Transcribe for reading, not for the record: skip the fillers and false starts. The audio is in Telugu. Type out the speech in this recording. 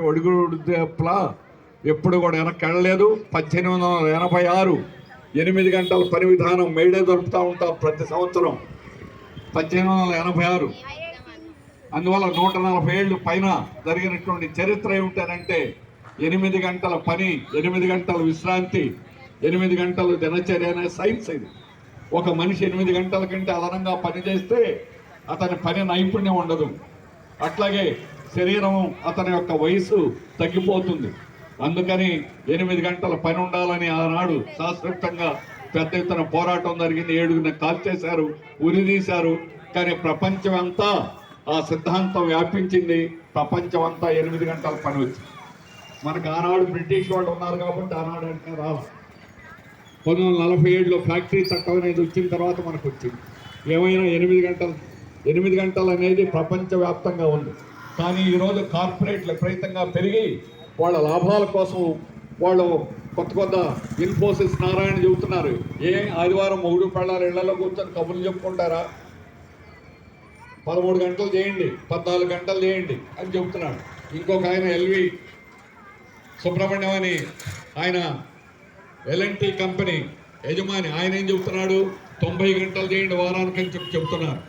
ఒడిగుడులా ఎప్పుడు కూడా వెనక్కి వెళ్ళలేదు. 1886 8 గంటల పని విధానం మేడే దొరుకుతూ ఉంటాం ప్రతి సంవత్సరం. 1886 అందువల్ల 140 ఏళ్ళు పైన జరిగినటువంటి చరిత్ర ఏమిటంటే 8 గంటల పని, 8 గంటల విశ్రాంతి, 8 గంటలు దినచర్య అనే సైన్స్ ఇది. ఒక మనిషి 8 గంటల కంటే అదనంగా పని చేస్తే అతని పని నైపుణ్యం ఉండదు. అట్లాగే శరీరం, అతని యొక్క వయసు తగ్గిపోతుంది. అందుకని 8 గంటల పని ఉండాలని ఆనాడు శాస్త్రోక్తంగా పెద్ద ఎత్తున పోరాటం జరిగింది. 7 కాల్చేశారు, ఉరిదీశారు. కానీ ప్రపంచం అంతా ఆ సిద్ధాంతం వ్యాపించింది. ప్రపంచం అంతా 8 గంటల పని వచ్చింది. మనకు ఆనాడు బ్రిటిష్ వాళ్ళు ఉన్నారు కాబట్టి ఆనాడు అంటే రావాలి. 1947లో ఫ్యాక్టరీ చట్టం అనేది వచ్చిన తర్వాత మనకు వచ్చింది. ఏమైనా 8 గంటలు అనేది ప్రపంచవ్యాప్తంగా ఉంది. కానీ ఈరోజు కార్పొరేట్లు విపరీతంగా పెరిగి వాళ్ళ లాభాల కోసం వాళ్ళు కొత్త ఇన్ఫోసిస్ నారాయణ చెబుతున్నారు. ఆదివారం మొగుడు పెళ్ళారు ఇళ్లలో కూర్చొని కబుర్లు చెప్పుకుంటారా? 13 గంటలు చేయండి, 14 గంటలు చేయండి అని చెబుతున్నాడు. ఇంకొక ఆయన ఎల్వి సుబ్రహ్మణ్యం అని ఆయన ఎల్ఎన్టీ కంపెనీ యజమాని, ఆయన ఏం చెబుతున్నాడు? 90 గంటలు చేయండి వారానికి అని చెప్తున్నారు.